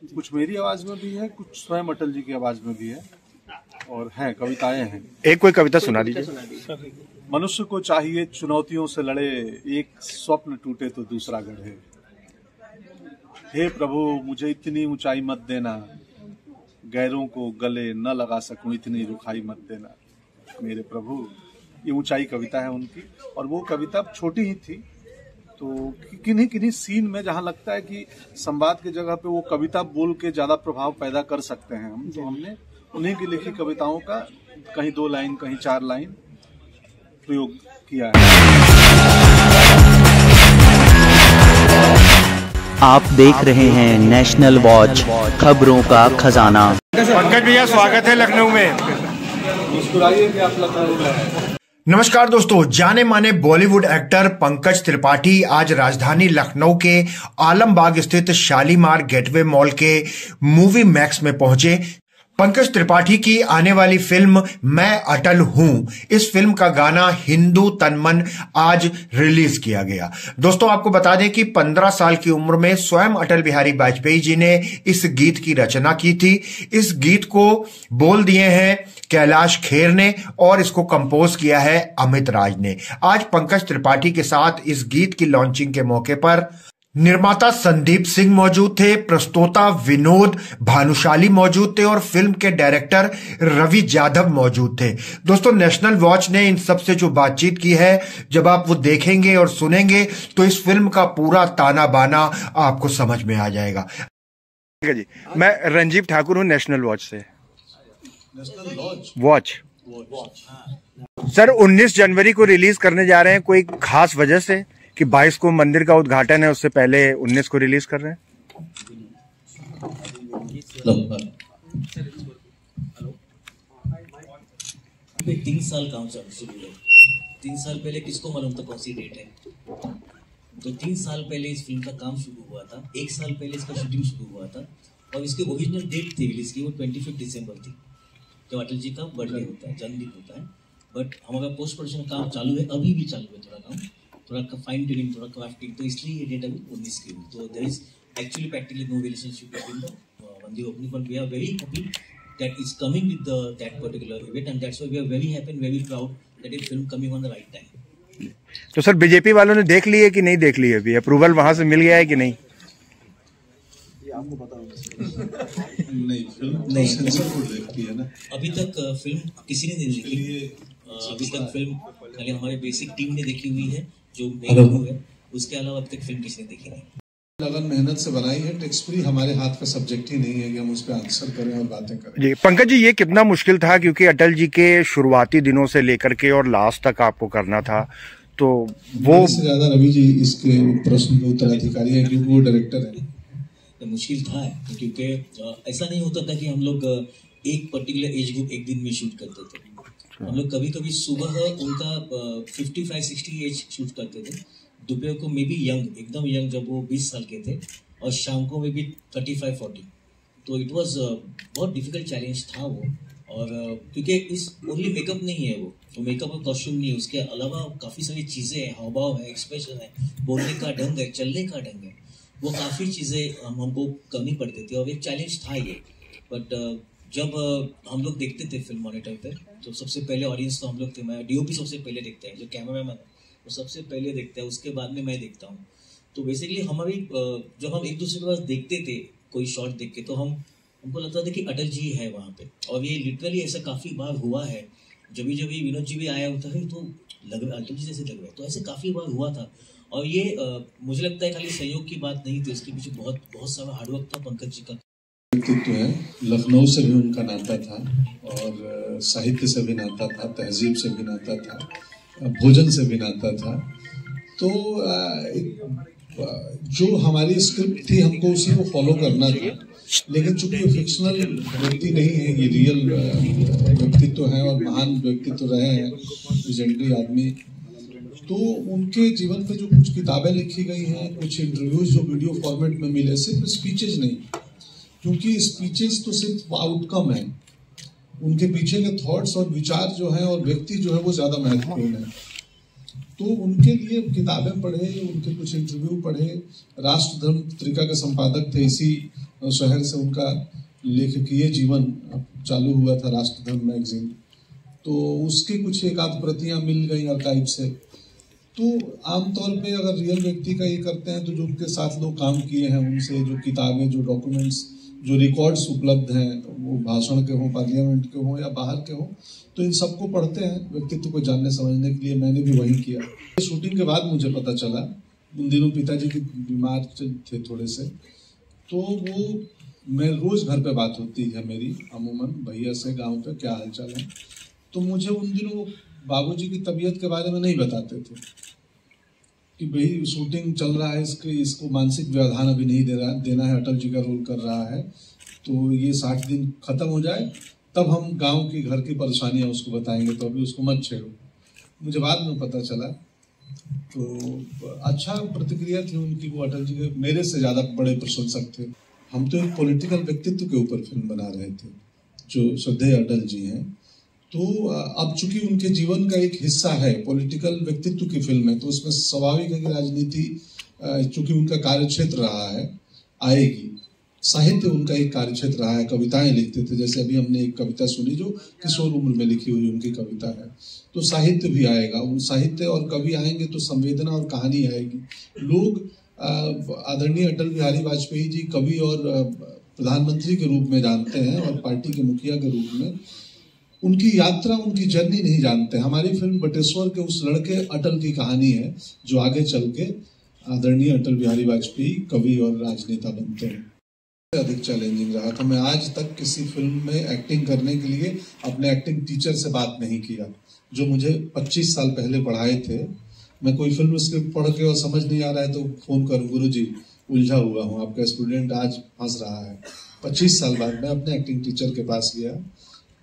कुछ मेरी आवाज में भी है, कुछ स्वयं अटल जी की आवाज में भी है और हैं कविताएं हैं। एक कोई कविता सुना दीजिए। मनुष्य को चाहिए चुनौतियों से लड़े, एक स्वप्न टूटे तो दूसरा गढ़े। हे प्रभु मुझे इतनी ऊंचाई मत देना, गैरों को गले न लगा सकूं इतनी रुखाई मत देना। मेरे प्रभु, ये ऊंचाई कविता है उनकी। और वो कविता छोटी ही थी, तो किन्हीं किन्हीं सीन में जहां लगता है कि संवाद की जगह पे वो कविता बोल के ज्यादा प्रभाव पैदा कर सकते हैं हम, तो हमने उन्हीं की लिखी कविताओं का कहीं 2 लाइन कहीं 4 लाइन प्रयोग किया है। आप देख रहे हैं नेशनल वॉच, खबरों का खजाना। पंकज भैया स्वागत है लखनऊ में। मुस्कुराइए कि आप लखनऊ में हैं। नमस्कार दोस्तों, जाने माने बॉलीवुड एक्टर पंकज त्रिपाठी आज राजधानी लखनऊ के आलमबाग स्थित शालीमार गेटवे मॉल के मूवी मैक्स में पहुंचे। पंकज त्रिपाठी की आने वाली फिल्म मैं अटल हूं, इस फिल्म का गाना हिंदू तन मन आज रिलीज किया गया। दोस्तों आपको बता दें कि 15 साल की उम्र में स्वयं अटल बिहारी वाजपेयी जी ने इस गीत की रचना की थी। इस गीत को बोल दिए हैं कैलाश खेर ने और इसको कंपोज किया है अमित राज ने। आज पंकज त्रिपाठी के साथ इस गीत की लॉन्चिंग के मौके पर निर्माता संदीप सिंह मौजूद थे, प्रस्तोता विनोद भानुशाली मौजूद थे और फिल्म के डायरेक्टर रवि जाधव मौजूद थे। दोस्तों नेशनल वॉच ने इन सब से जो बातचीत की है, जब आप वो देखेंगे और सुनेंगे तो इस फिल्म का पूरा ताना बाना आपको समझ में आ जाएगा। ठीक है जी, मैं रंजीव ठाकुर हूँ नेशनल वॉच से। नेशनल वॉच सर 19 जनवरी को रिलीज करने जा रहे हैं, कोई खास वजह से कि 22 को मंदिर का उद्घाटन है, उससे पहले 19 को रिलीज कर रहे हैं? अभी 3 साल काम शुरू है। 3 साल पहले किसको मालूम था कौन सी डेट है? तो 3 साल पहले इस फिल्म का काम शुरू हुआ था। 1 साल पहले इसका शूटिंग शुरू हुआ था और इसकी ओरिजिनल डेट थी रिलीज की, वो 25 दिसंबर थी, जब अटल जी का बर्थडे होता है, जन्मदिन होता है। बट हमारा पोस्ट प्रोडक्शन काम चालू है, अभी भी चालू है थोड़ा काम, थोड़ा फाइन ट्यूनिंग, थोड़ा क्राफ्टिंग, तो इसलिए ये डेट अभी 19 की हुई। तो there is actually practically no relationship between the mandir opening, but we are very happy that is coming with that particular event and that's why we are very happy and very proud that it film coming on the right time. तो sir BJP वालों ने देख ली है कि नहीं देख ली है? अभी अप्रूवल वहां से मिल गया है कि नहीं? आपको पता होगा। नहीं, फिल्म नहीं सेंसर बोर्ड देखती है ना। अभी तक फिल्म किसी ने नहीं देखी। अभी तक फिल्म खाली हमारे बेसिक टीम ने देखी हुई है, जो मेन क्रू है, उसके अलावा अब तक फिल्म किसी ने देखी नहीं। लगन मेहनत से बनाई है। टेक्स्ट फ्री हमारे हाथ का सब्जेक्ट ही नहीं है कि हम उस पर आंसर करें और बातें करें। जी पंकज जी, ये कितना मुश्किल था, क्योंकि अटल जी के शुरुआती दिनों से लेकर के और लास्ट तक आपको करना था, तो वो से ज्यादा रवि जी इसके प्रश्न के उत्तराधिकारी है क्योंकि वो डायरेक्टर है। मुश्किल था क्योंकि ऐसा नहीं होता था कि हम लोग एक पर्टिकुलर एज ग्रुप एक दिन में शूट करते थे। हम लोग कभी कभी सुबह उनका 55-60 एज शूट करते थे, दोपहर को मे बी यंग, एकदम यंग जब वो 20 साल के थे, और शाम को मे बी 35-40। तो इट वाज बहुत डिफिकल्ट चैलेंज था वो। और क्योंकि इस ओनली मेकअप नहीं है, वो मेकअप और कॉस्ट्यूम नहीं है, उसके अलावा काफ़ी सारी चीज़ें हैं, हाव भाव है, एक्सप्रेशन है, बोलने का ढंग है, चलने का ढंग है, वो काफ़ी चीज़ें हमको करनी पड़ती थी और एक चैलेंज था ये। बट जब हम लोग देखते थे फिल्म मॉनिटर पे, तो सबसे पहले ऑडियंस तो हम लोग थे, मैं डीओपी सबसे पहले देखते हैं, जो कैमरामैन है वो सबसे पहले देखता है, उसके बाद में मैं देखता हूँ। तो बेसिकली हमारी जब हम एक दूसरे के पास देखते थे कोई शॉट देख के, तो हमको लगता था कि अटल जी है वहाँ पे। और ये लिटरली ऐसा काफ़ी बार हुआ है, जब भी विनोद जी भी आया होता है तो लग रहा अटल जी जैसे लग रहा है, तो ऐसे काफ़ी बार हुआ था। और ये मुझे लगता है खाली सहयोग की बात नहीं थी, उसके पीछे बहुत सारा हार्डवर्क था पंकज जी का। व्यक्तित्व है, लखनऊ से भी उनका नाता था और साहित्य से भी नाता था, तहजीब से भी नाता था, भोजन से भी नाता था। तो जो हमारी स्क्रिप्ट थी हमको उसी को फॉलो करना था, लेकिन चूंकि ये फिक्शनल व्यक्ति नहीं है, ये रियल व्यक्तित्व है और महान व्यक्तित्व रहे हैं, लेजेंडरी आदमी। तो उनके जीवन पे जो कुछ किताबें लिखी गई हैं, कुछ इंटरव्यूज जो वीडियो फॉर्मेट में मिले, सिर्फ स्पीचेज नहीं, क्योंकि स्पीचेस तो सिर्फ आउटकम है, उनके पीछे के थॉट्स और विचार जो है और व्यक्ति जो है वो ज्यादा महत्वपूर्ण है। तो उनके लिए किताबें पढ़े, उनके कुछ इंटरव्यू पढ़े। राष्ट्र धर्म पत्रिका के संपादक थे इसी शहर से उनका लेखकीय जीवन चालू हुआ था राष्ट्रधर्म मैगजीन, तो उसकी कुछ एक आध प्रतियां मिल गई आर्काइव से। तो आमतौर पे अगर रियल व्यक्ति का ये करते हैं तो जो उनके साथ लोग काम किए हैं उनसे जो किताबें, जो डॉक्यूमेंट्स, जो रिकॉर्ड्स उपलब्ध हैं, वो भाषण के हों, पार्लियामेंट के हों या बाहर के हों, तो इन सबको पढ़ते हैं व्यक्तित्व को जानने समझने के लिए। मैंने भी वही किया। शूटिंग के बाद मुझे पता चला, उन दिनों पिताजी की बीमार थे थोड़े से, तो वो मैं रोज घर पे बात होती है मेरी अमूमन भैया से, गांव पे क्या हालचाल है। तो मुझे उन दिनों बाबूजी की तबीयत के बारे में नहीं बताते थे कि भाई शूटिंग चल रहा है, इसको मानसिक व्यवधान अभी नहीं देना है, अटल जी का रोल कर रहा है, तो ये 60 दिन खत्म हो जाए तब हम गांव की घर की परेशानियां उसको बताएंगे, तो अभी उसको मत छेड़ो। मुझे बाद में पता चला, तो अच्छा प्रतिक्रिया थी उनकी। वो अटल जी के मेरे से ज्यादा बड़े प्रशंसक थे। हम तो एक पॉलिटिकल व्यक्तित्व के ऊपर फिल्म बना रहे थे जो श्रद्धेय अटल जी हैं, तो अब चूंकि उनके जीवन का एक हिस्सा है, पॉलिटिकल व्यक्तित्व की फिल्म है, तो उसमें स्वाभाविक है कि राजनीति चूंकि उनका कार्यक्षेत्र रहा है आएगी। साहित्य उनका एक कार्यक्षेत्र रहा है, कविताएं लिखते थे, जैसे अभी हमने एक कविता सुनी जो किशोर उम्र में लिखी हुई उनकी कविता है, तो साहित्य भी आएगा। उन साहित्य और कवि आएंगे तो संवेदना और कहानी आएगी। लोग आदरणीय अटल बिहारी वाजपेयी जी कवि और प्रधानमंत्री के रूप में जानते हैं और पार्टी के मुखिया के रूप में। उनकी यात्रा, उनकी जर्नी नहीं जानते। हमारी फिल्म बटेश्वर के उस लड़के अटल की कहानी है जो आगे चल के आदरणीय अटल बिहारी वाजपेयी कवि और राजनेता बनते हैं। अधिक चैलेंजिंग रहा था। मैं आज तक किसी फिल्म में एक्टिंग करने के लिए अपने एक्टिंग टीचर से बात नहीं किया जो मुझे 25 साल पहले पढ़ाए थे। मैं कोई फिल्म स्क्रिप्ट पढ़ के और समझ नहीं आ रहा है तो फोन करूं, गुरुजी उलझा हुआ हूं, आपका स्टूडेंट आज फंस रहा है। 25 साल बाद मैं अपने एक्टिंग टीचर के पास गया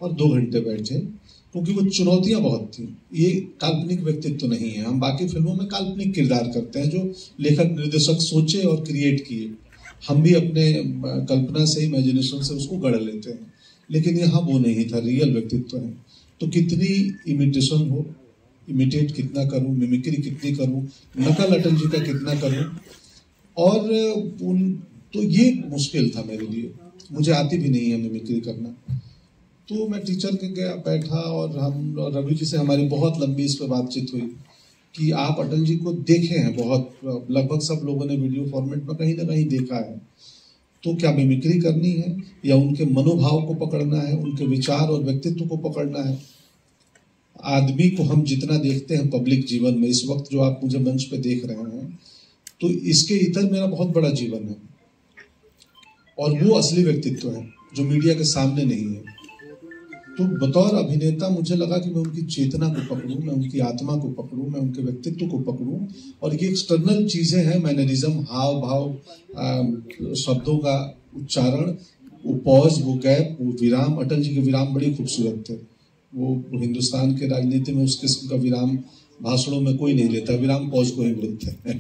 और 2 घंटे बैठे, क्योंकि वो चुनौतियां बहुत थी। ये काल्पनिक व्यक्तित्व नहीं है। हम बाकी फिल्मों में काल्पनिक किरदार करते हैं जो लेखक निर्देशक सोचे और क्रिएट किए, हम भी अपने कल्पना से, इमेजिनेशन से उसको गढ़ लेते हैं, लेकिन यहाँ वो नहीं था, रियल व्यक्तित्व है। तो कितनी इमिटेशन हो, इमिटेट कितना करूं, मिमिक्री कितनी करूं, नकल अटल जी का कितना करूं, और तो ये मुश्किल था मेरे लिए। मुझे आती भी नहीं है मिमिक्री करना। तो मैं टीचर के गया, बैठा, और हम रवि जी से हमारी बहुत लंबी इस पर बातचीत हुई कि आप अटल जी को देखे हैं बहुत, लगभग सब लोगों ने वीडियो फॉर्मेट में कहीं ना कहीं देखा है, तो क्या मिमिक्री करनी है या उनके मनोभाव को पकड़ना है, उनके विचार और व्यक्तित्व को पकड़ना है। आदमी को हम जितना देखते हैं पब्लिक जीवन में, इस वक्त जो आप मुझे मंच पे देख रहे हैं, तो इसके इतर मेरा बहुत बड़ा जीवन है, और वो असली व्यक्तित्व है जो मीडिया के सामने नहीं है। तो बतौर अभिनेता मुझे लगा कि मैं उनकी चेतना को पकड़ूं, मैं उनकी आत्मा को पकड़ूं, मैं उनके व्यक्तित्व को पकड़ूं, और ये एक्सटर्नल चीजें हैं, मैनरिज्म, हाव भाव, शब्दों का उच्चारण, वो पॉज, वो गैप, वो विराम। अटल जी के विराम बड़े खूबसूरत थे। वो हिंदुस्तान के राजनीति में उस किस्म का विराम भाषणों में कोई नहीं लेता, विराम पॉज को ही बोलते हैं।